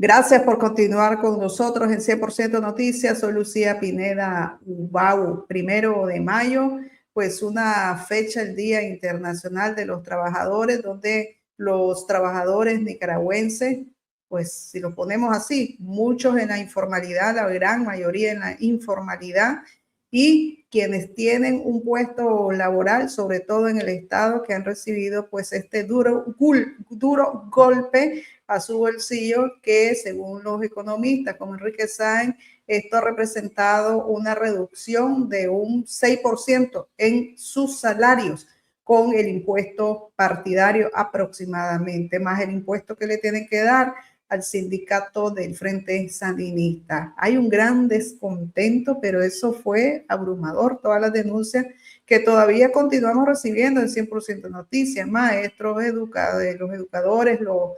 Gracias por continuar con nosotros en 100% Noticias. Soy Lucía Pineda Ubau. 1 de mayo, pues una fecha, el Día Internacional de los Trabajadores, donde los trabajadores nicaragüenses, pues si lo ponemos así, muchos en la informalidad, la gran mayoría en la informalidad, y quienes tienen un puesto laboral, sobre todo en el Estado, que han recibido pues este duro golpe a su bolsillo, que según los economistas como Enrique Sáenz, esto ha representado una reducción de un 6% en sus salarios, con el impuesto partidario aproximadamente, más el impuesto que le tienen que dar al sindicato del Frente Sandinista. Hay un gran descontento, pero eso fue abrumador, todas las denuncias que todavía continuamos recibiendo en 100% Noticias, maestros, los educadores, los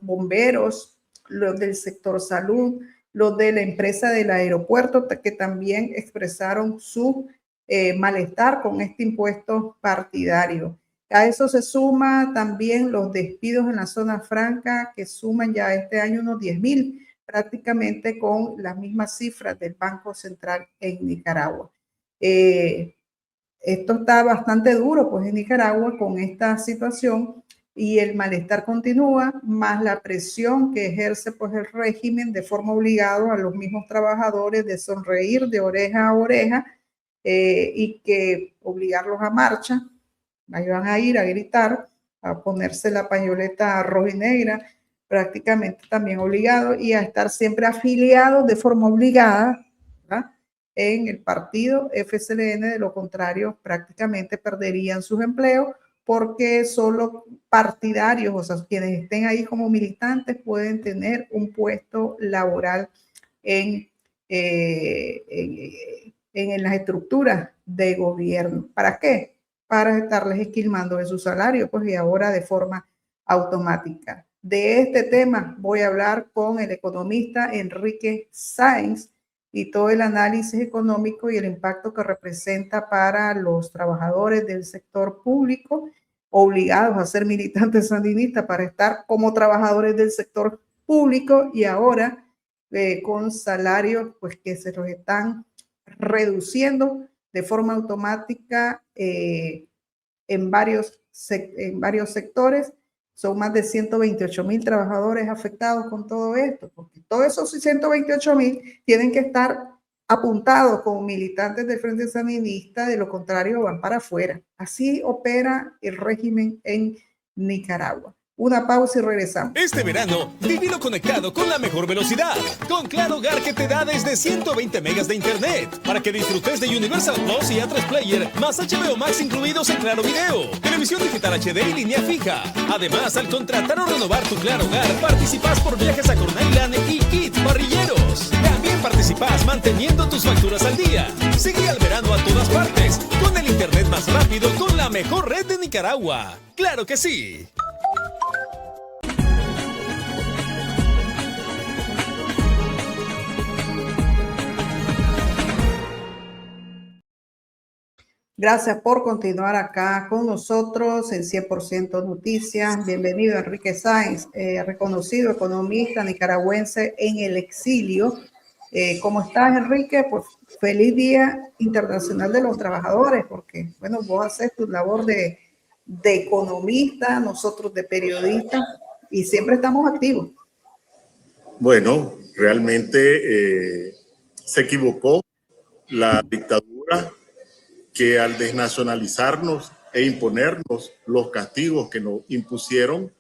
bomberos, los del sector salud, los de la empresa del aeropuerto, que también expresaron su malestar con este impuesto partidario. A eso se suma también los despidos en la zona franca, que suman ya este año unos 10,000, prácticamente con las mismas cifras del Banco Central en Nicaragua. Esto está bastante duro, pues, en Nicaragua con esta situación, y el malestar continúa, más la presión que ejerce pues el régimen de forma obligada a los mismos trabajadores de sonreír de oreja a oreja, y que obligarlos a marcha. Ahí van a ir a gritar, a ponerse la pañoleta roja y negra, prácticamente también obligados, y a estar siempre afiliados de forma obligada, ¿verdad?, en el partido FSLN. De lo contrario, prácticamente perderían sus empleos, porque solo partidarios, o sea, quienes estén ahí como militantes, pueden tener un puesto laboral en las estructuras de gobierno. ¿Para qué? Para estarles esquilmando de su salario, pues, y ahora de forma automática. De este tema voy a hablar con el economista Enrique Sáenz y todo el análisis económico y el impacto que representa para los trabajadores del sector público, obligados a ser militantes sandinistas para estar como trabajadores del sector público, y ahora con salarios pues que se los están reduciendo de forma automática en varios sectores. Son más de 128,000 trabajadores afectados con todo esto, porque todos esos 128,000 tienen que estar apuntados como militantes del Frente Sandinista, de lo contrario van para afuera. Así opera el régimen en Nicaragua. Una pausa y regresamos. Este verano, vívelo conectado con la mejor velocidad. Con Claro Hogar, que te da desde 120 megas de internet para que disfrutes de Universal Plus y A3 Player, más HBO Max incluidos en Claro Video, televisión digital HD y línea fija. Además, al contratar o renovar tu Claro Hogar, participas por viajes a Corn Island y kits parrilleros. También participas manteniendo tus facturas al día. Sigue al verano a todas partes, con el internet más rápido, con la mejor red de Nicaragua. ¡Claro que sí! Gracias por continuar acá con nosotros en 100% Noticias. Bienvenido, Enrique Sáenz, reconocido economista nicaragüense en el exilio. ¿Cómo estás, Enrique? Pues feliz Día Internacional de los Trabajadores, porque, bueno, vos haces tu labor de economista, nosotros de periodistas, y siempre estamos activos. Bueno, realmente se equivocó la dictadura, que al desnacionalizarnos e imponernos los castigos que nos impusieron,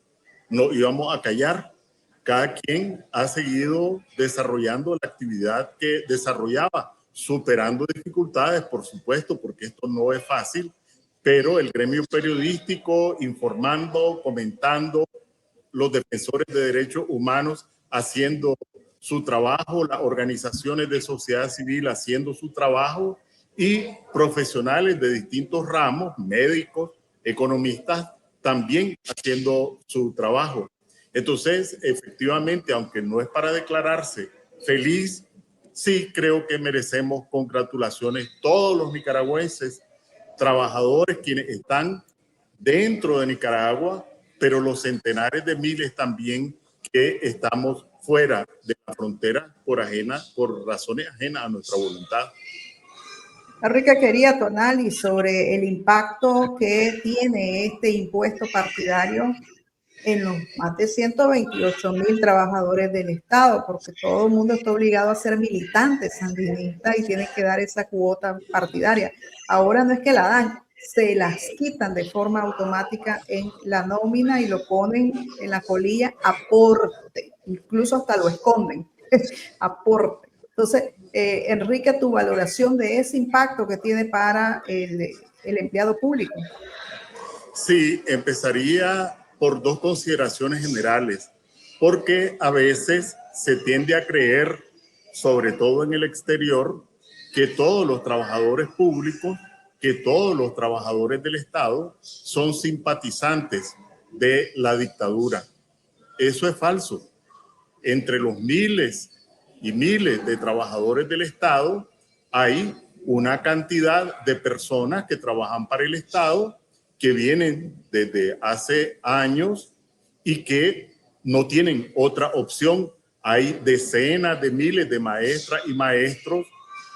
no íbamos a callar. Cada quien ha seguido desarrollando la actividad que desarrollaba, superando dificultades, por supuesto, porque esto no es fácil, pero el gremio periodístico informando, comentando, los defensores de derechos humanos haciendo su trabajo, las organizaciones de sociedad civil haciendo su trabajo, y profesionales de distintos ramos, médicos, economistas, también haciendo su trabajo. Entonces, efectivamente, aunque no es para declararse feliz, sí creo que merecemos congratulaciones todos los nicaragüenses, trabajadores, quienes están dentro de Nicaragua, pero los centenares de miles también que estamos fuera de la frontera por razones ajenas a nuestra voluntad. Enrique, quería tu análisis sobre el impacto que tiene este impuesto partidario en los más de 128,000 trabajadores del Estado, porque todo el mundo está obligado a ser militante sandinista y tiene que dar esa cuota partidaria. Ahora no es que la dan, se las quitan de forma automática en la nómina y lo ponen en la colilla aporte, incluso hasta lo esconden, aporte. Entonces, Enrique, tu valoración de ese impacto que tiene para el empleado público. Sí, empezaría por dos consideraciones generales, porque a veces se tiende a creer, sobre todo en el exterior, que todos los trabajadores públicos, que todos los trabajadores del Estado son simpatizantes de la dictadura. Eso es falso. Entre los miles y miles de trabajadores del Estado hay una cantidad de personas que trabajan para el Estado, que vienen desde hace años y que no tienen otra opción. Hay decenas de miles de maestras y maestros,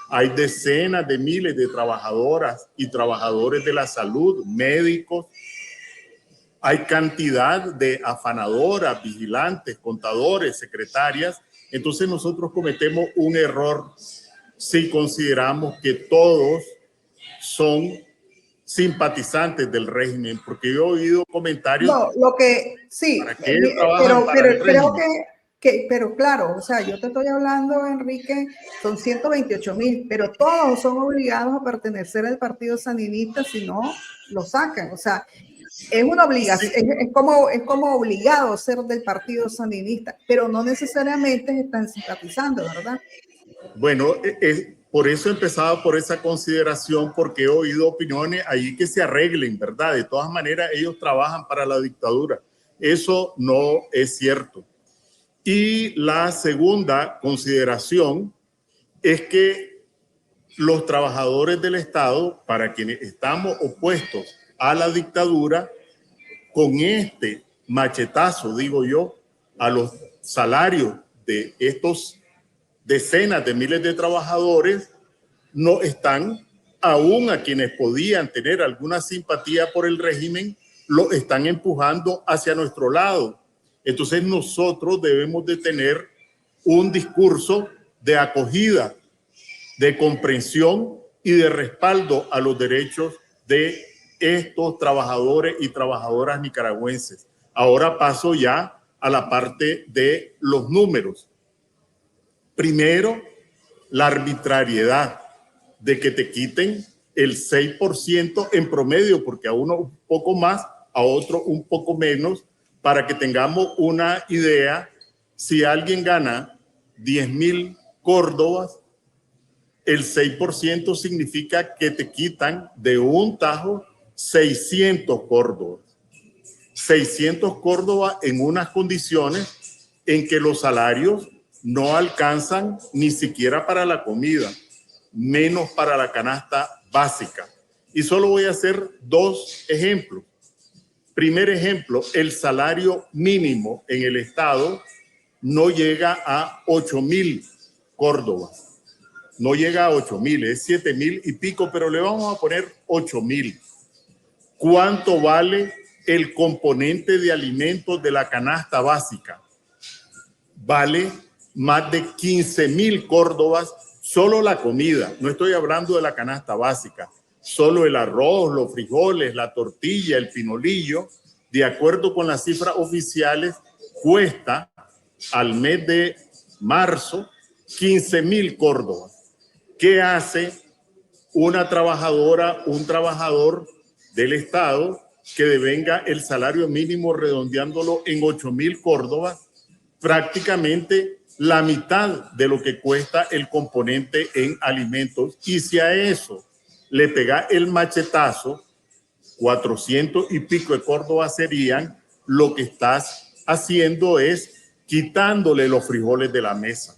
hay decenas de miles de trabajadoras y trabajadores de la salud, médicos, hay cantidad de afanadoras, vigilantes, contadores, secretarias. Entonces nosotros cometemos un error si consideramos que todos son simpatizantes del régimen, porque yo he oído comentarios. No, lo que sí, pero claro, o sea, yo te estoy hablando, Enrique, son 128,000, pero todos son obligados a pertenecer al partido sandinista, si no lo sacan. O sea, es una obligación, sí. es como obligado a ser del partido sandinista, pero no necesariamente están simpatizando, ¿verdad? Bueno, por eso empezaba por esa consideración, porque he oído opiniones ahí que se arreglen, ¿verdad? De todas maneras, ellos trabajan para la dictadura. Eso no es cierto. Y la segunda consideración es que los trabajadores del Estado, para quienes estamos opuestos a la dictadura, con este machetazo, digo yo, a los salarios de estos decenas de miles de trabajadores, no están, aún a quienes podían tener alguna simpatía por el régimen, lo están empujando hacia nuestro lado. Entonces nosotros debemos de tener un discurso de acogida, de comprensión y de respaldo a los derechos de estos trabajadores y trabajadoras nicaragüenses. Ahora paso ya a la parte de los números. Primero, la arbitrariedad de que te quiten el 6% en promedio, porque a uno un poco más, a otro un poco menos, para que tengamos una idea. Si alguien gana 10,000 córdobas, el 6% significa que te quitan de un tajo 600 córdobas. 600 córdobas en unas condiciones en que los salarios no alcanzan ni siquiera para la comida, menos para la canasta básica. Y solo voy a hacer dos ejemplos. Primer ejemplo, el salario mínimo en el Estado no llega a 8,000 córdobas. No llega a 8,000, es 7,000 y pico, pero le vamos a poner 8,000. ¿Cuánto vale el componente de alimentos de la canasta básica? Vale más de 15,000 córdobas solo la comida. No estoy hablando de la canasta básica. Solo el arroz, los frijoles, la tortilla, el pinolillo, de acuerdo con las cifras oficiales, cuesta al mes de marzo 15,000 córdobas. ¿Qué hace una trabajadora, un trabajador del Estado que devenga el salario mínimo redondeándolo en 8,000 córdobas? Prácticamente la mitad de lo que cuesta el componente en alimentos. Y si a eso le pega el machetazo, 400 y pico de córdobas serían, lo que estás haciendo es quitándole los frijoles de la mesa.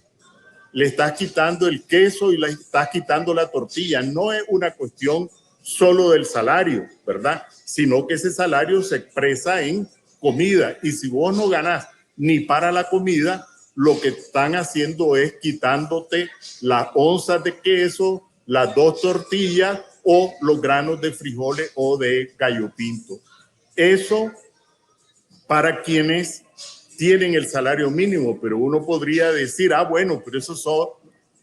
Le estás quitando el queso y le estás quitando la tortilla. No es una cuestión solo del salario, ¿verdad? Sino que ese salario se expresa en comida. Y si vos no ganás ni para la comida. Lo que están haciendo es quitándote las onzas de queso, las 2 tortillas o los granos de frijoles o de gallo pinto. Eso para quienes tienen el salario mínimo, pero uno podría decir, ah, bueno, pero esos son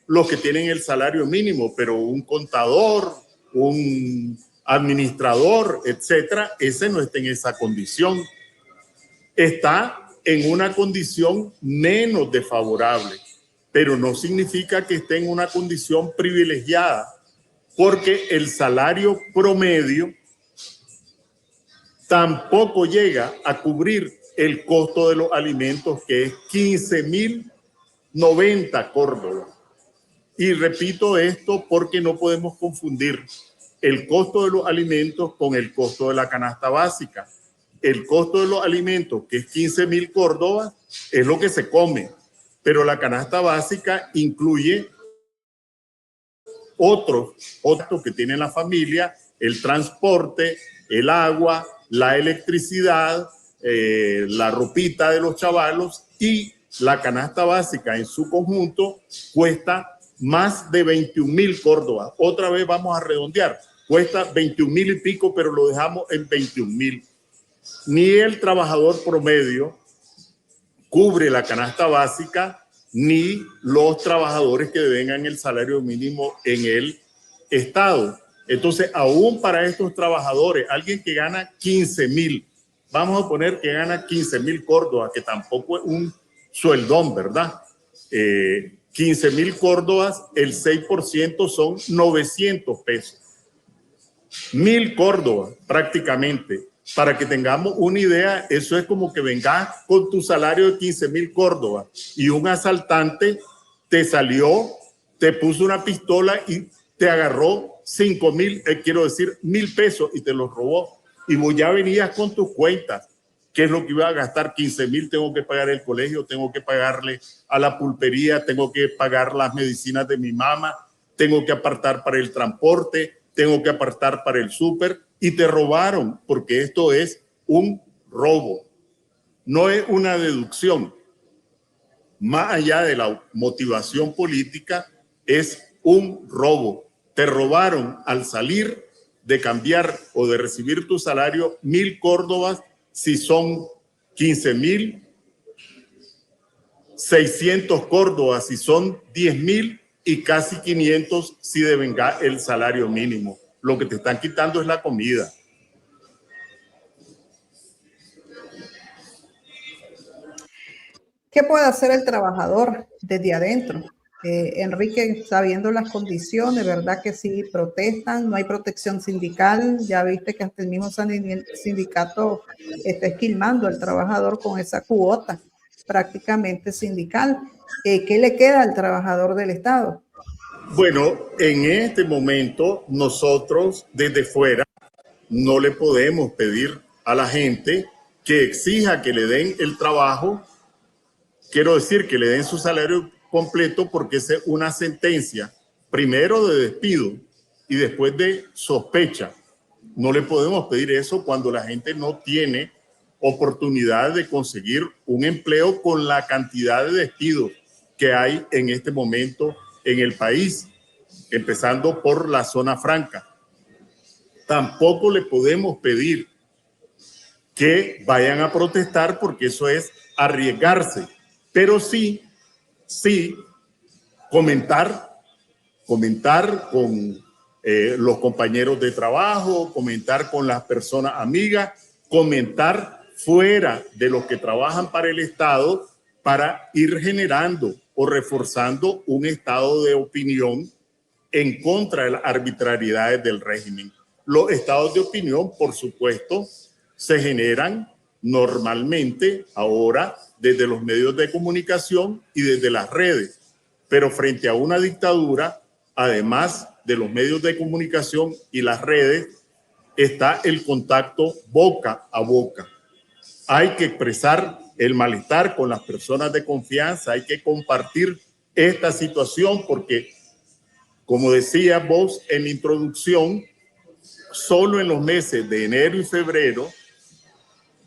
los que tienen el salario mínimo, pero un contador, un administrador, etcétera, ese no está en esa condición. Está en una condición menos desfavorable, pero no significa que esté en una condición privilegiada, porque el salario promedio tampoco llega a cubrir el costo de los alimentos, que es 15.090 córdobas. Y repito esto porque no podemos confundir el costo de los alimentos con el costo de la canasta básica. El costo de los alimentos, que es 15.000 córdobas, es lo que se come, pero la canasta básica incluye otros que tiene la familia: el transporte, el agua, la electricidad, la ropita de los chavalos, y la canasta básica en su conjunto cuesta más de 21.000 córdobas. Otra vez vamos a redondear, cuesta 21.000 y pico, pero lo dejamos en 21.000. Ni el trabajador promedio cubre la canasta básica, ni los trabajadores que devengan el salario mínimo en el Estado. Entonces, aún para estos trabajadores, alguien que gana 15.000, vamos a poner que gana 15.000 córdobas, que tampoco es un sueldón, ¿verdad? 15.000 córdobas, el 6% son 900 pesos. 1.000 córdobas prácticamente. Para que tengamos una idea, eso es como que vengas con tu salario de 15.000 córdobas y un asaltante te salió, te puso una pistola y te agarró 1.000 pesos y te los robó. Y vos ya venías con tus cuentas. ¿Qué es lo que iba a gastar? 15.000, tengo que pagar el colegio, tengo que pagarle a la pulpería, tengo que pagar las medicinas de mi mamá, tengo que apartar para el transporte, tengo que apartar para el súper, y te robaron, porque esto es un robo. No es una deducción. Más allá de la motivación política, es un robo. Te robaron al salir de cambiar o de recibir tu salario 1.000 córdobas, si son 15.600 córdobas, si son 10.000, y casi 500 si devenga el salario mínimo. Lo que te están quitando es la comida. ¿Qué puede hacer el trabajador desde adentro? Enrique, sabiendo las condiciones, ¿verdad que sí protestan? No hay protección sindical. Ya viste que hasta el mismo sindicato está esquilmando al trabajador con esa cuota prácticamente sindical. ¿Qué le queda al trabajador del Estado? Bueno, en este momento nosotros desde fuera no le podemos pedir a la gente que exija que le den el trabajo, quiero decir que le den su salario completo, porque es una sentencia primero de despido y después de sospecha. No le podemos pedir eso cuando la gente no tiene oportunidad de conseguir un empleo con la cantidad de despidos que hay en este momento en el país, empezando por la zona franca. Tampoco le podemos pedir que vayan a protestar, porque eso es arriesgarse, pero sí comentar con los compañeros de trabajo, comentar con las personas amigas, comentar fuera de los que trabajan para el Estado, para ir generando o reforzando un estado de opinión en contra de las arbitrariedades del régimen. Los estados de opinión, por supuesto, se generan normalmente ahora desde los medios de comunicación y desde las redes, pero frente a una dictadura, además de los medios de comunicación y las redes, está el contacto boca a boca. Hay que expresar el malestar con las personas de confianza, hay que compartir esta situación, porque, como decía vos en la introducción, solo en los meses de enero y febrero,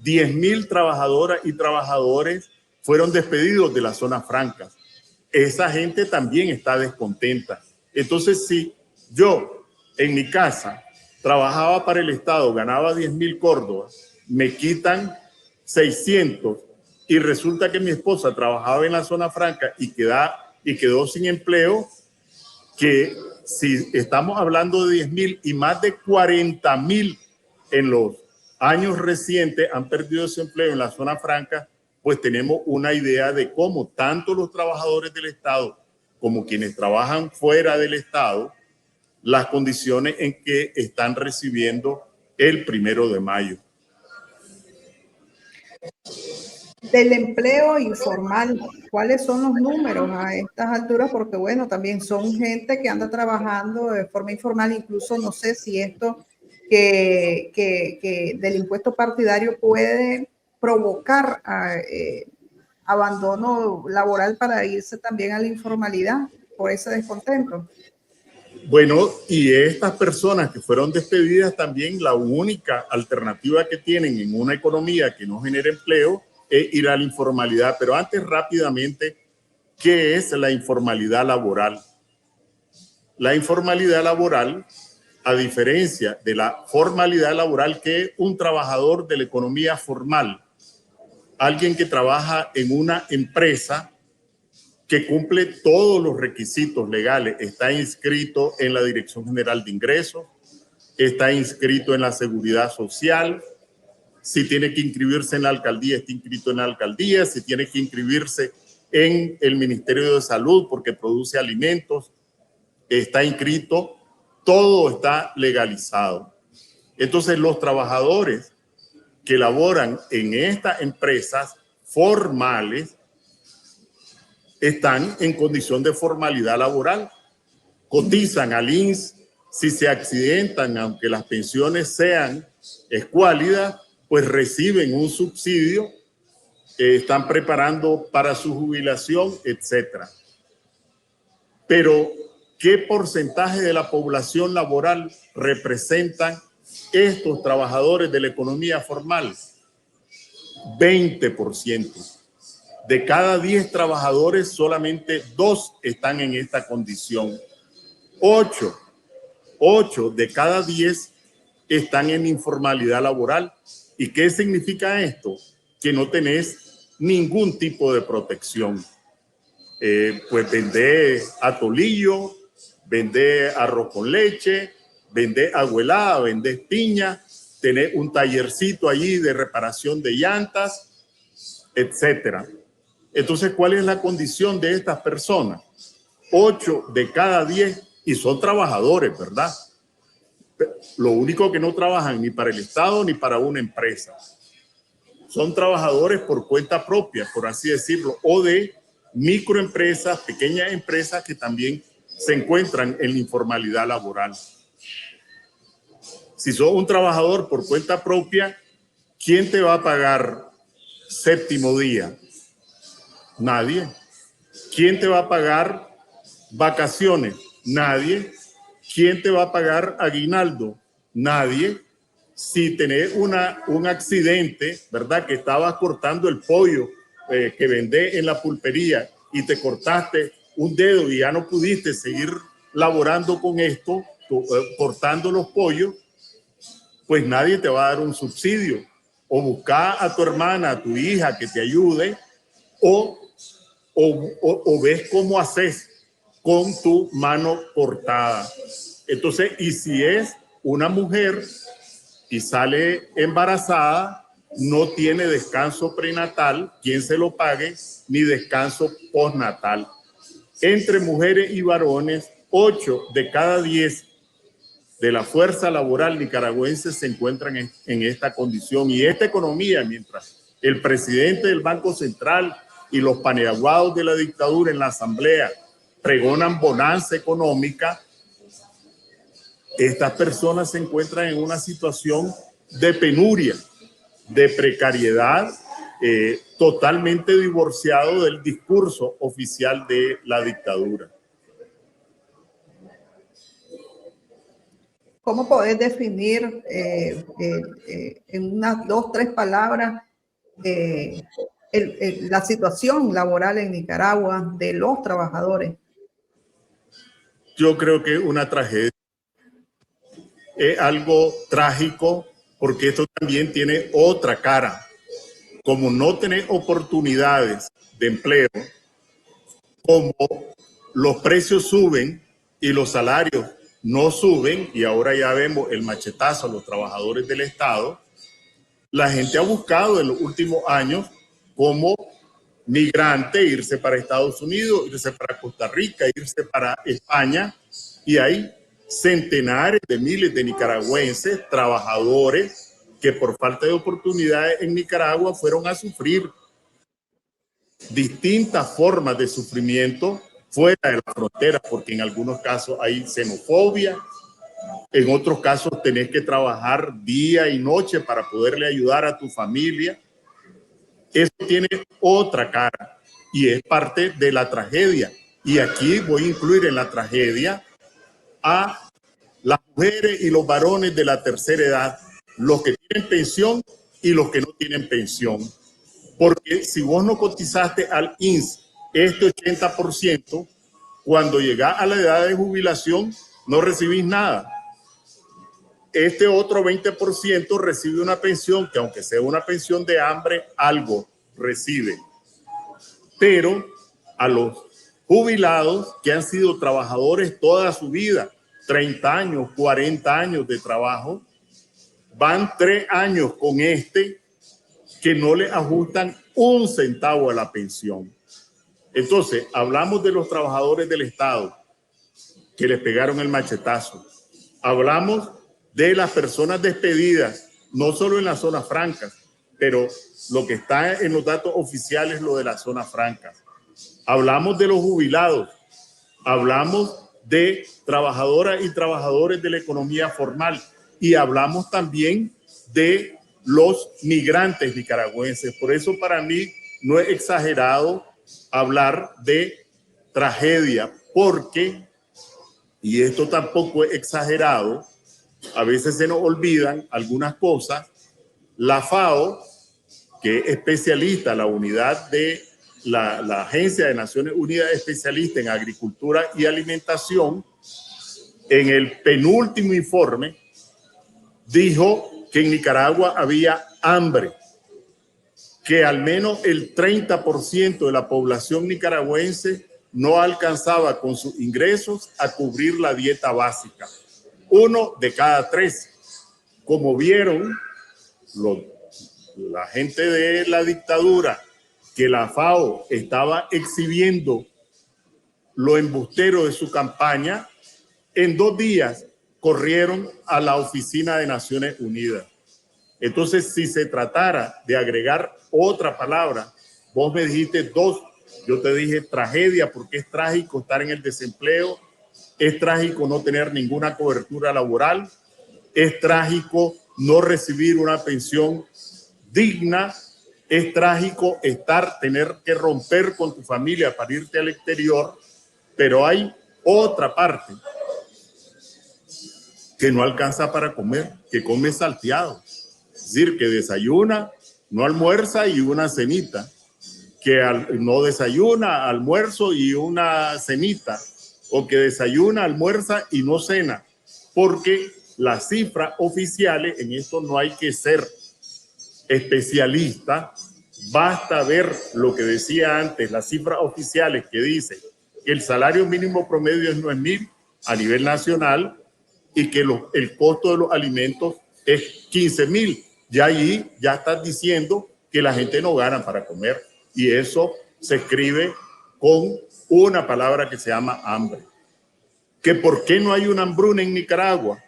10.000 trabajadoras y trabajadores fueron despedidos de las zonas francas. Esa gente también está descontenta. Entonces, si yo en mi casa trabajaba para el Estado, ganaba 10.000 córdobas, me quitan 600 y resulta que mi esposa trabajaba en la zona franca y quedó sin empleo, que si estamos hablando de 10.000 y más de 40.000 en los años recientes han perdido ese empleo en la zona franca, pues tenemos una idea de cómo tanto los trabajadores del Estado como quienes trabajan fuera del Estado, las condiciones en que están recibiendo el 1 de mayo. Del empleo informal, ¿cuáles son los números a estas alturas? Porque bueno, también son gente que anda trabajando de forma informal, incluso no sé si esto que del impuesto partidario puede provocar abandono laboral para irse también a la informalidad por ese descontento. Bueno, y estas personas que fueron despedidas también, la única alternativa que tienen en una economía que no genera empleo es ir a la informalidad. Pero antes, rápidamente, ¿qué es la informalidad laboral? La informalidad laboral, a diferencia de la formalidad laboral, que es un trabajador de la economía formal, alguien que trabaja en una empresa que cumple todos los requisitos legales, está inscrito en la Dirección General de Ingresos, está inscrito en la Seguridad Social, si tiene que inscribirse en la alcaldía, está inscrito en la alcaldía, si tiene que inscribirse en el Ministerio de Salud porque produce alimentos, está inscrito, todo está legalizado. Entonces, los trabajadores que laboran en estas empresas formales están en condición de formalidad laboral, cotizan al INSS, si se accidentan, aunque las pensiones sean escuálidas, pues reciben un subsidio, están preparando para su jubilación, etcétera. Pero, ¿qué porcentaje de la población laboral representan estos trabajadores de la economía formal? 20%. De cada 10 trabajadores, solamente 2 están en esta condición. 8 de cada 10 están en informalidad laboral. ¿Y qué significa esto? Que no tenés ningún tipo de protección. Pues vender atolillo, vender arroz con leche, vender agüelada, vender piña, tener un tallercito allí de reparación de llantas, etcétera. Entonces, ¿cuál es la condición de estas personas? 8 de cada 10, y son trabajadores, ¿verdad? Lo único que no trabajan ni para el Estado ni para una empresa. Son trabajadores por cuenta propia, por así decirlo, o de microempresas, pequeñas empresas que también se encuentran en la informalidad laboral. Si sos un trabajador por cuenta propia, ¿quién te va a pagar séptimo día? Nadie. ¿Quién te va a pagar vacaciones? Nadie. ¿Quién te va a pagar aguinaldo? Nadie. Si tenés un accidente, ¿verdad? Que estabas cortando el pollo que vendés en la pulpería y te cortaste un dedo y ya no pudiste seguir laborando con esto, cortando los pollos, pues nadie te va a dar un subsidio. O buscar a tu hermana, a tu hija que te ayude, o ves cómo haces con tu mano cortada. Entonces, y si es una mujer y sale embarazada, no tiene descanso prenatal, quien se lo pague, ni descanso postnatal. Entre mujeres y varones, 8 de cada 10 de la fuerza laboral nicaragüense se encuentran en esta condición. Y esta economía, mientras el presidente del Banco Central y los paneaguados de la dictadura en la asamblea pregonan bonanza económica, estas personas se encuentran en una situación de penuria, de precariedad, totalmente divorciado del discurso oficial de la dictadura. ¿Cómo podés definir en unas 2 o 3 palabras la situación laboral en Nicaragua de los trabajadores? Yo creo que una tragedia es algo trágico, porque esto también tiene otra cara. Como no tenés oportunidades de empleo, como los precios suben y los salarios no suben, y ahora ya vemos el machetazo a los trabajadores del Estado, la gente ha buscado en los últimos años como migrante irse para Estados Unidos, irse para Costa Rica, irse para España, y hay centenares de miles de nicaragüenses, trabajadores, que por falta de oportunidades en Nicaragua fueron a sufrir distintas formas de sufrimiento fuera de la frontera, porque en algunos casos hay xenofobia, en otros casos tenés que trabajar día y noche para poderle ayudar a tu familia. Eso tiene otra cara y es parte de la tragedia. Y aquí voy a incluir en la tragedia a las mujeres y los varones de la tercera edad, los que tienen pensión y los que no tienen pensión. Porque si vos no cotizaste al INSS este 80%, cuando llegás a la edad de jubilación no recibís nada. Este otro 20% recibe una pensión que, aunque sea una pensión de hambre, algo recibe. Pero a los jubilados que han sido trabajadores toda su vida, 30 años, 40 años de trabajo, van 3 años con que no le ajustan un centavo a la pensión. Entonces, hablamos de los trabajadores del Estado que les pegaron el machetazo. Hablamos de las personas despedidas, no solo en las zonas francas, pero lo que está en los datos oficiales es lo de las zonas francas. Hablamos de los jubilados, hablamos de trabajadoras y trabajadores de la economía formal y hablamos también de los migrantes nicaragüenses. Por eso para mí no es exagerado hablar de tragedia, porque, y esto tampoco es exagerado, a veces se nos olvidan algunas cosas. La FAO, que es especialista, la unidad de la Agencia de Naciones Unidas especialista en agricultura y alimentación, en el penúltimo informe dijo que en Nicaragua había hambre, que al menos el 30% de la población nicaragüense no alcanzaba con sus ingresos a cubrir la dieta básica. 1 de cada 3. Como vieron la gente de la dictadura, que la FAO estaba exhibiendo lo embustero de su campaña, en 2 días corrieron a la oficina de Naciones Unidas. Entonces, si se tratara de agregar otra palabra, vos me dijiste 2, yo te dije tragedia, porque es trágico estar en el desempleo, es trágico no tener ninguna cobertura laboral, es trágico no recibir una pensión digna, es trágico tener que romper con tu familia para irte al exterior, pero hay otra parte que no alcanza para comer, que come salteado. Es decir, que desayuna, no almuerza y una cenita, que no desayuna, almuerzo y una cenita, o que desayuna, almuerza y no cena, porque las cifras oficiales, en esto no hay que ser especialista, basta ver lo que decía antes, las cifras oficiales que dicen que el salario mínimo promedio es 9,000 a nivel nacional y que el costo de los alimentos es 15,000. Ya allí ya estás diciendo que la gente no gana para comer, y eso se escribe con una palabra que se llama hambre. ¿Que por qué no hay una hambruna en Nicaragua?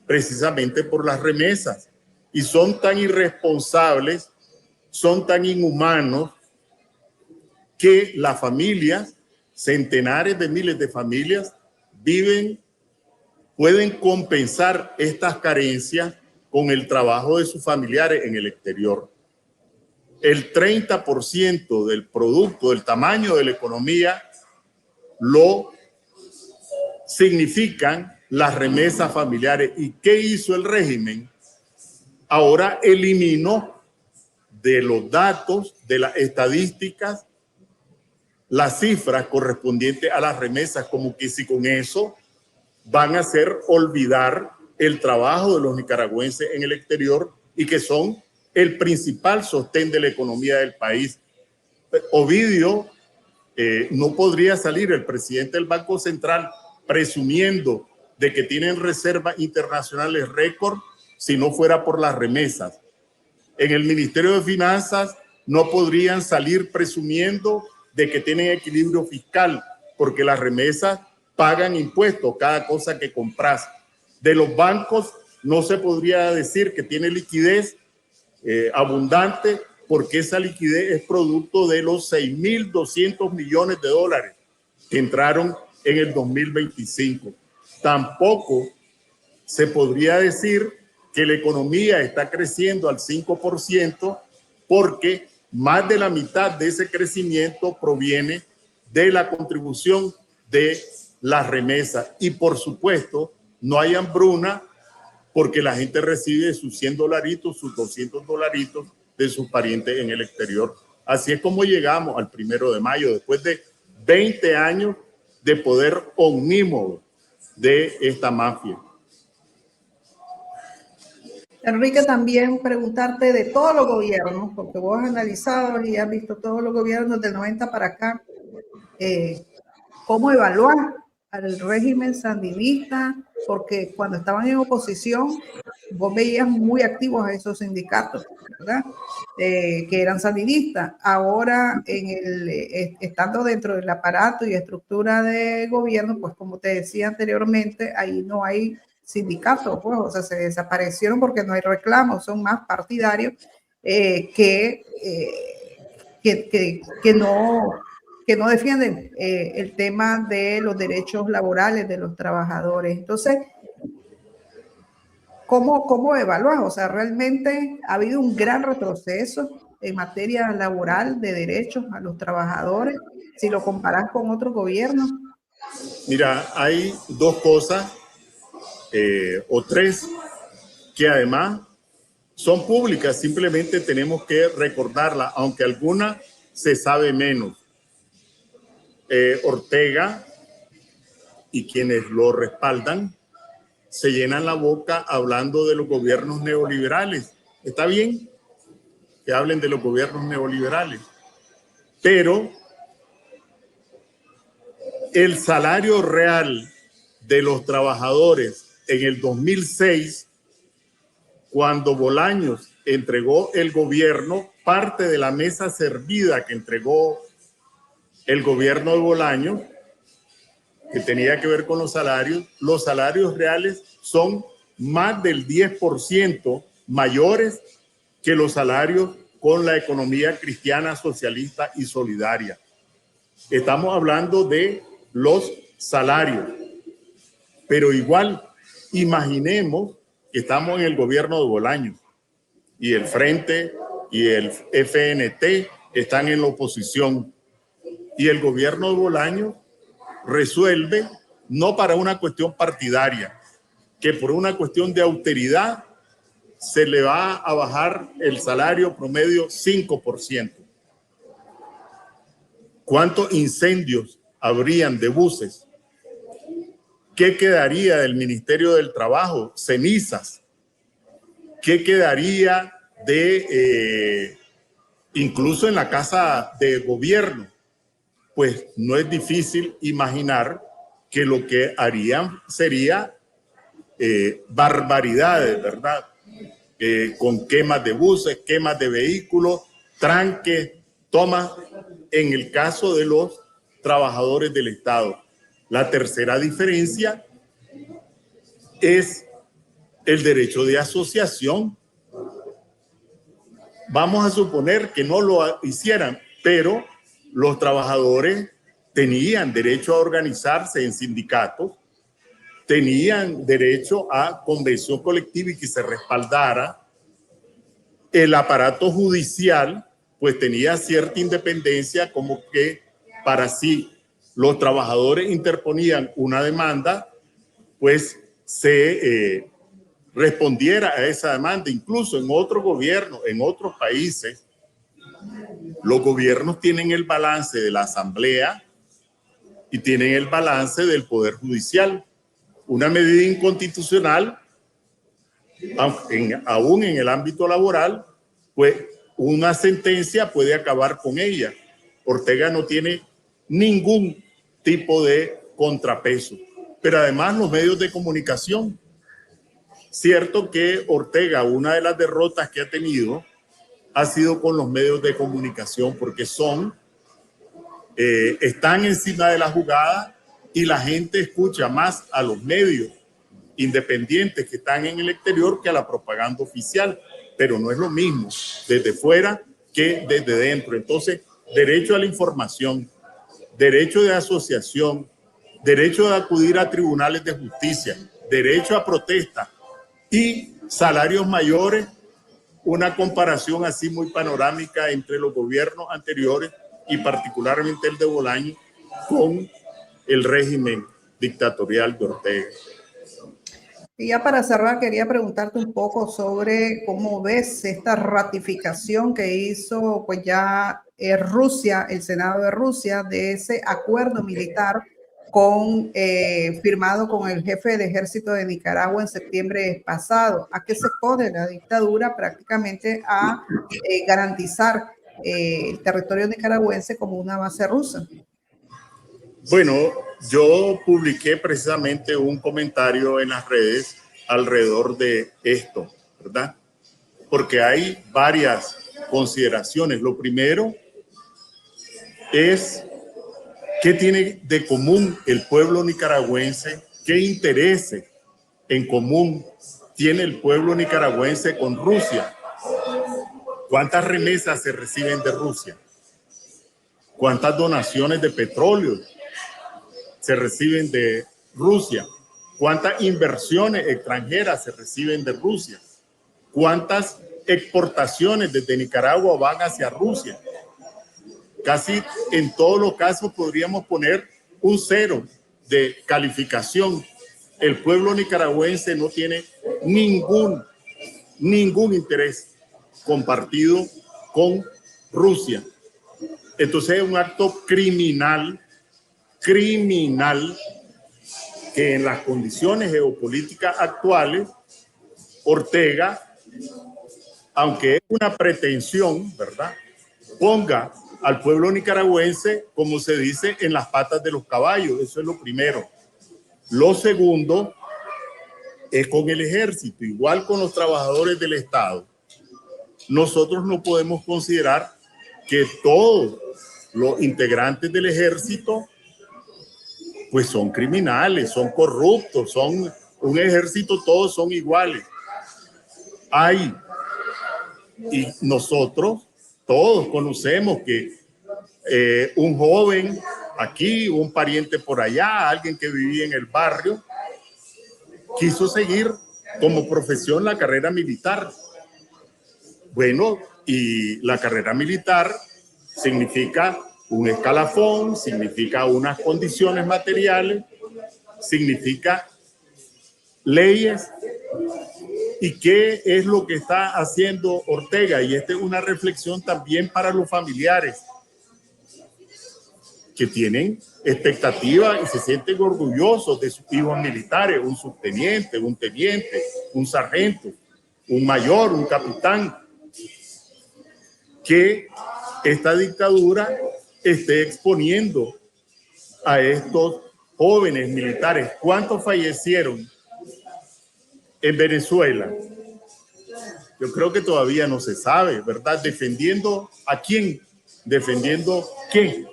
Precisamente por las remesas. Y son tan irresponsables, son tan inhumanos, que las familias, centenares de miles de familias, pueden compensar estas carencias con el trabajo de sus familiares en el exterior. El 30% del producto, del tamaño de la economía, lo significan las remesas familiares. ¿Y qué hizo el régimen? Ahora eliminó de los datos, de las estadísticas, las cifras correspondientes a las remesas, como que si con eso van a hacer olvidar el trabajo de los nicaragüenses en el exterior y que son el principal sostén de la economía del país. Ovidio, no podría salir el presidente del Banco Central presumiendo de que tienen reservas internacionales récord si no fuera por las remesas. En el Ministerio de Finanzas no podrían salir presumiendo de que tienen equilibrio fiscal porque las remesas pagan impuestos cada cosa que compras. De los bancos no se podría decir que tiene liquidez abundante porque esa liquidez es producto de los 6.200 millones de dólares que entraron en el 2025. Tampoco se podría decir que la economía está creciendo al 5% porque más de la mitad de ese crecimiento proviene de la contribución de las remesas. Y por supuesto, no hay hambruna porque la gente recibe sus 100 dolaritos, sus 200 dolaritos de sus parientes en el exterior. Así es como llegamos al 1 de mayo, después de 20 años de poder omnímodo de esta mafia. Enrique, también preguntarte de todos los gobiernos, porque vos has analizado y has visto todos los gobiernos del 90 para acá, ¿cómo evaluar al régimen sandinista? Porque cuando estaban en oposición, vos veías muy activos a esos sindicatos, ¿verdad? Que eran sandinistas. Ahora, estando dentro del aparato y estructura de gobierno, pues como te decía anteriormente, ahí no hay sindicatos, pues, o sea, se desaparecieron porque no hay reclamos, son más partidarios que no defienden el tema de los derechos laborales de los trabajadores. Entonces, ¿cómo evaluas? O sea, realmente ha habido un gran retroceso en materia laboral de derechos a los trabajadores, si lo comparas con otros gobiernos. Mira, hay dos cosas o tres que además son públicas, simplemente tenemos que recordarlas, aunque algunas se sabe menos. Ortega y quienes lo respaldan se llenan la boca hablando de los gobiernos neoliberales. Está bien que hablen de los gobiernos neoliberales, pero el salario real de los trabajadores en el 2006, cuando Bolaños entregó el gobierno, parte de la mesa servida que entregó el gobierno de Bolaños, que tenía que ver con los salarios reales son más del 10% mayores que los salarios con la economía cristiana, socialista y solidaria. Estamos hablando de los salarios, pero igual imaginemos que estamos en el gobierno de Bolaños y el Frente y el FNT están en la oposición y el gobierno de Bolaños resuelve no para una cuestión partidaria, que por una cuestión de austeridad se le va a bajar el salario promedio 5%. ¿Cuántos incendios habrían de buses? ¿Qué quedaría del Ministerio del Trabajo? Cenizas. ¿Qué quedaría de incluso en la Casa de Gobierno? Pues no es difícil imaginar que lo que harían sería barbaridades, ¿verdad? Con quemas de buses, quemas de vehículos, tranques, tomas en el caso de los trabajadores del Estado. La tercera diferencia es el derecho de asociación. Vamos a suponer que no lo hicieran, pero los trabajadores tenían derecho a organizarse en sindicatos, tenían derecho a convención colectiva y que se respaldara. El aparato judicial pues tenía cierta independencia, como que para sí los trabajadores interponían una demanda, pues se respondiera a esa demanda. Incluso en otros gobiernos, en otros países, Los gobiernos tienen el balance de la Asamblea y tienen el balance del Poder Judicial. Una medida inconstitucional, aún en el ámbito laboral, pues una sentencia puede acabar con ella. Ortega no tiene ningún tipo de contrapeso. Pero además los medios de comunicación. Cierto que Ortega, una de las derrotas que ha tenido ha sido con los medios de comunicación, porque están encima de la jugada y la gente escucha más a los medios independientes que están en el exterior que a la propaganda oficial, pero no es lo mismo desde fuera que desde dentro. Entonces, derecho a la información, derecho de asociación, derecho de acudir a tribunales de justicia, derecho a protesta y salarios mayores, una comparación así muy panorámica entre los gobiernos anteriores y particularmente el de Bolaños con el régimen dictatorial de Ortega. Y ya para cerrar, quería preguntarte un poco sobre cómo ves esta ratificación que hizo pues ya Rusia, el Senado de Rusia, de ese acuerdo militar firmado con el jefe del ejército de Nicaragua en septiembre pasado. ¿A qué se pone la dictadura? Prácticamente a garantizar el territorio nicaragüense como una base rusa. Bueno, yo publiqué precisamente un comentario en las redes alrededor de esto, ¿verdad? Porque hay varias consideraciones. Lo primero es qué tiene de común el pueblo nicaragüense, qué intereses en común tiene el pueblo nicaragüense con Rusia. ¿Cuántas remesas se reciben de Rusia? ¿Cuántas donaciones de petróleo se reciben de Rusia? ¿Cuántas inversiones extranjeras se reciben de Rusia? ¿Cuántas exportaciones desde Nicaragua van hacia Rusia? Casi en todos los casos podríamos poner un 0 de calificación. El pueblo nicaragüense no tiene ningún interés compartido con Rusia. Entonces es un acto criminal que en las condiciones geopolíticas actuales, Ortega, aunque es una pretensión, ¿verdad?, ponga al pueblo nicaragüense, como se dice, en las patas de los caballos. Eso es lo primero. Lo segundo es con el ejército, igual con los trabajadores del Estado. Nosotros no podemos considerar que todos los integrantes del ejército pues son criminales, son corruptos, son un ejército, todos son iguales. Y nosotros todos conocemos que un joven aquí, un pariente por allá, alguien que vivía en el barrio, quiso seguir como profesión la carrera militar. Bueno, y la carrera militar significa un escalafón, significa unas condiciones materiales, significa leyes. ¿Y qué es lo que está haciendo Ortega? Y esta es una reflexión también para los familiares que tienen expectativas y se sienten orgullosos de sus hijos militares, un subteniente, un teniente, un sargento, un mayor, un capitán, que esta dictadura esté exponiendo a estos jóvenes militares. ¿Cuántos fallecieron en Venezuela? Yo creo que todavía no se sabe, ¿verdad? ¿Defendiendo a quién? ¿Defendiendo qué?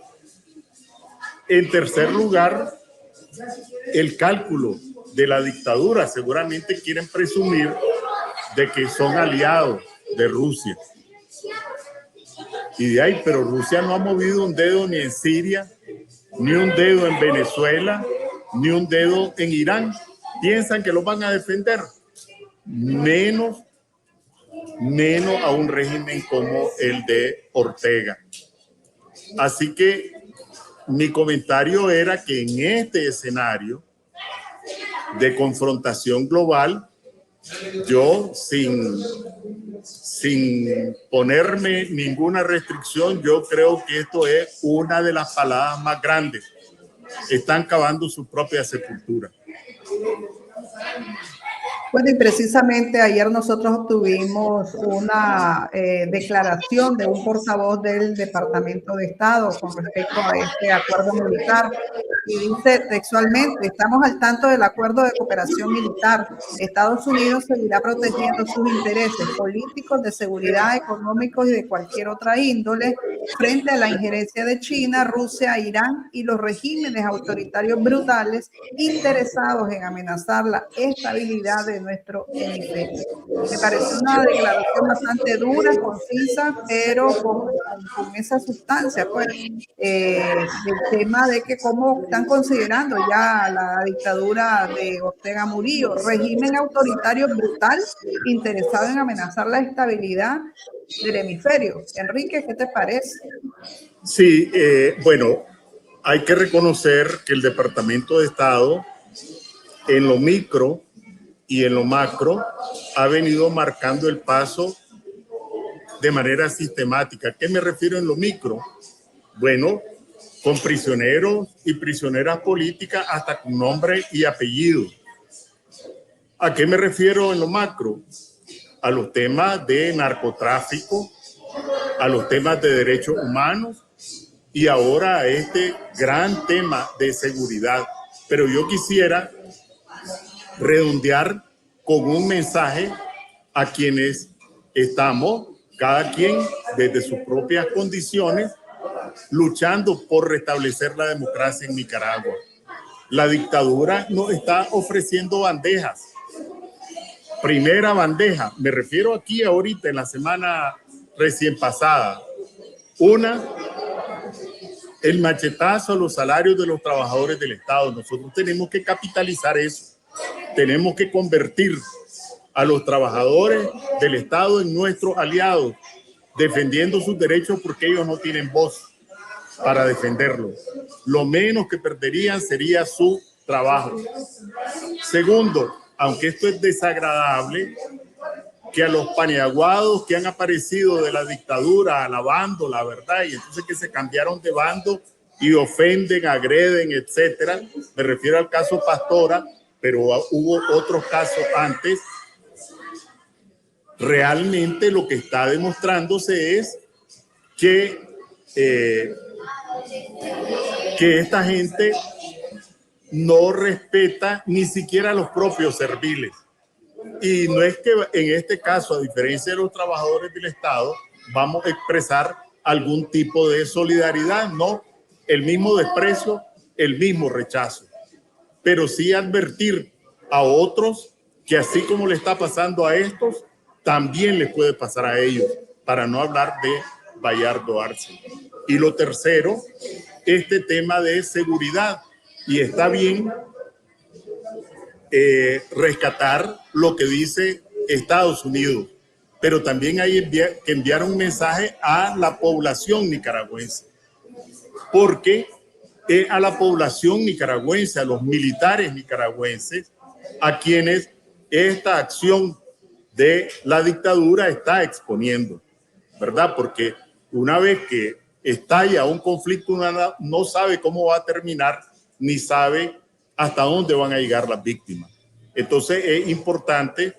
En tercer lugar, el cálculo de la dictadura. Seguramente quieren presumir de que son aliados de Rusia. Y de ahí, pero Rusia no ha movido un dedo ni en Siria, ni un dedo en Venezuela, ni un dedo en Irán. ¿Piensan que los van a defender? Menos a un régimen como el de Ortega. Así que mi comentario era que en este escenario de confrontación global, yo sin sin ponerme ninguna restricción, yo creo que esto es una de las paladas más grandes. Están cavando su propia sepultura. Bueno, y precisamente ayer nosotros obtuvimos una declaración de un portavoz del Departamento de Estado con respecto a este acuerdo militar. Y dice textualmente: estamos al tanto del acuerdo de cooperación militar. Estados Unidos seguirá protegiendo sus intereses políticos, de seguridad, económicos y de cualquier otra índole frente a la injerencia de China, Rusia, Irán y los regímenes autoritarios brutales interesados en amenazar la estabilidad de nuestro hemisferio. Me parece una declaración bastante dura, concisa, pero con esa sustancia, pues, el tema de que cómo están considerando ya la dictadura de Ortega Murillo, régimen autoritario brutal interesado en amenazar la estabilidad del hemisferio. Enrique, ¿qué te parece? Sí, bueno, hay que reconocer que el Departamento de Estado en lo micro y en lo macro ha venido marcando el paso de manera sistemática. ¿A qué me refiero en lo micro? Bueno, con prisioneros y prisioneras políticas hasta con nombre y apellido. ¿A qué me refiero en lo macro? A los temas de narcotráfico, a los temas de derechos humanos y ahora a este gran tema de seguridad. Pero yo quisiera redondear con un mensaje a quienes estamos, cada quien desde sus propias condiciones, luchando por restablecer la democracia en Nicaragua. La dictadura nos está ofreciendo bandejas. Primera bandeja, me refiero aquí ahorita en la semana recién pasada. Una, el machetazo a los salarios de los trabajadores del Estado. Nosotros tenemos que capitalizar eso. Tenemos que convertir a los trabajadores del Estado en nuestros aliados, defendiendo sus derechos porque ellos no tienen voz para defenderlos. Lo menos que perderían sería su trabajo. Segundo, aunque esto es desagradable, que a los paniaguados que han aparecido de la dictadura alabando la verdad y entonces que se cambiaron de bando y ofenden, agreden, etcétera. Me refiero al caso Pastora, pero hubo otros casos antes. Realmente lo que está demostrándose es que esta gente no respeta ni siquiera a los propios serviles. Y no es que en este caso, a diferencia de los trabajadores del Estado, vamos a expresar algún tipo de solidaridad, no, el mismo desprecio, el mismo rechazo, pero sí advertir a otros que así como le está pasando a estos, también les puede pasar a ellos, para no hablar de Bayardo Arce. Y lo tercero, este tema de seguridad, y está bien rescatar lo que dice Estados Unidos, pero también hay que enviar un mensaje a la población nicaragüense, porque a la población nicaragüense, a los militares nicaragüenses, a quienes esta acción de la dictadura está exponiendo, ¿verdad? Porque una vez que estalla un conflicto, uno no sabe cómo va a terminar, ni sabe hasta dónde van a llegar las víctimas. Entonces es importante,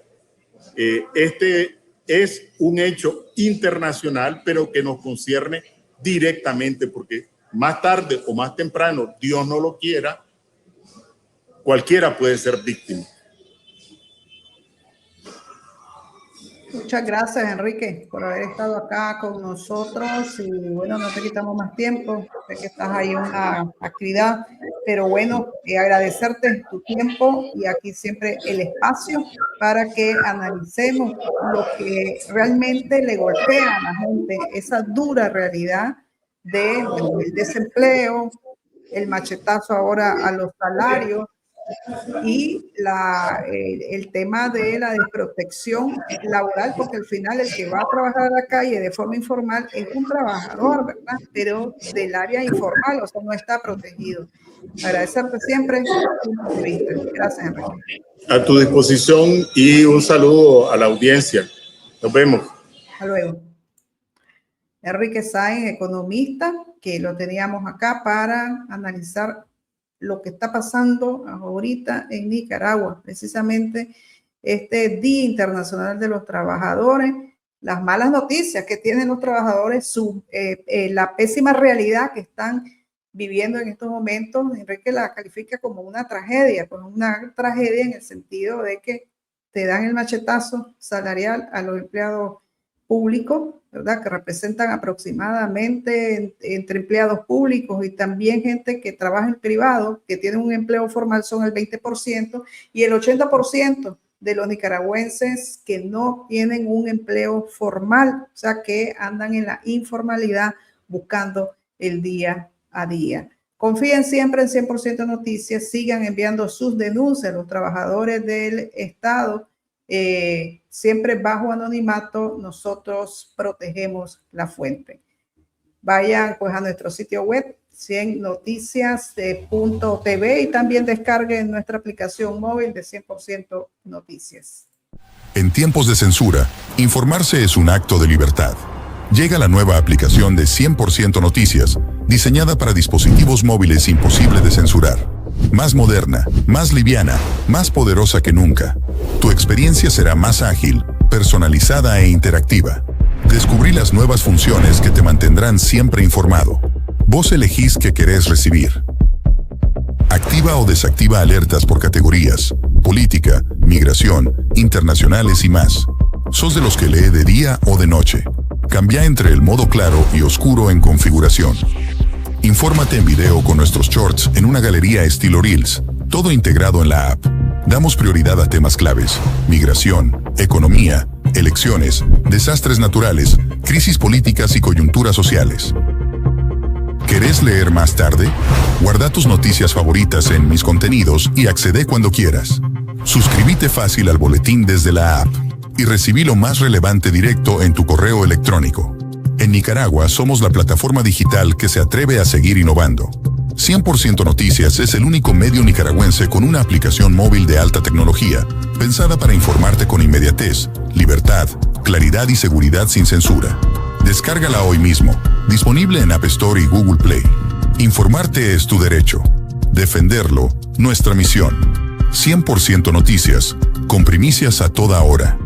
este es un hecho internacional, pero que nos concierne directamente, porque más tarde o más temprano, Dios no lo quiera, cualquiera puede ser víctima. Muchas gracias, Enrique, por haber estado acá con nosotros. Y bueno, no te quitamos más tiempo, sé que estás ahí en una actividad, pero bueno, agradecerte tu tiempo y aquí siempre el espacio para que analicemos lo que realmente le golpea a la gente, esa dura realidad de, bueno, el desempleo, el machetazo ahora a los salarios, y el tema de la desprotección laboral, porque al final el que va a trabajar a la calle de forma informal es un trabajador, ¿verdad? Pero del área informal, o sea, no está protegido. Agradecerte siempre. Gracias, Enrique. A tu disposición y un saludo a la audiencia. Nos vemos. Hasta luego. Enrique Sáenz, economista, que lo teníamos acá para analizar lo que está pasando ahorita en Nicaragua, precisamente este Día Internacional de los Trabajadores, las malas noticias que tienen los trabajadores, la pésima realidad que están viviendo en estos momentos. Enrique la califica como una tragedia, en el sentido de que te dan el machetazo salarial a los empleados públicos, ¿verdad? Que representan aproximadamente entre empleados públicos y también gente que trabaja en privado, que tiene un empleo formal, son el 20%, y el 80% de los nicaragüenses que no tienen un empleo formal, o sea, que andan en la informalidad buscando el día a día. Confíen siempre en 100% Noticias, sigan enviando sus denuncias. Los trabajadores del Estado, siempre bajo anonimato, nosotros protegemos la fuente. Vayan pues a nuestro sitio web 100noticias.tv y también descarguen nuestra aplicación móvil de 100% Noticias. En tiempos de censura, informarse es un acto de libertad. Llega la nueva aplicación de 100% Noticias, diseñada para dispositivos móviles imposible de censurar. Más moderna, más liviana, más poderosa que nunca. Tu experiencia será más ágil, personalizada e interactiva. Descubrí las nuevas funciones que te mantendrán siempre informado. Vos elegís qué querés recibir. Activa o desactiva alertas por categorías, política, migración, internacionales y más. ¿Sos de los que lee de día o de noche? Cambia entre el modo claro y oscuro en configuración. Infórmate en video con nuestros shorts en una galería estilo Reels, todo integrado en la app. Damos prioridad a temas claves: migración, economía, elecciones, desastres naturales, crisis políticas y coyunturas sociales. ¿Querés leer más tarde? Guarda tus noticias favoritas en Mis Contenidos y accede cuando quieras. Suscríbete fácil al boletín desde la app y recibí lo más relevante directo en tu correo electrónico. En Nicaragua somos la plataforma digital que se atreve a seguir innovando. 100% Noticias es el único medio nicaragüense con una aplicación móvil de alta tecnología, pensada para informarte con inmediatez, libertad, claridad y seguridad sin censura. Descárgala hoy mismo, disponible en App Store y Google Play. Informarte es tu derecho. Defenderlo, nuestra misión. 100% Noticias, con primicias a toda hora.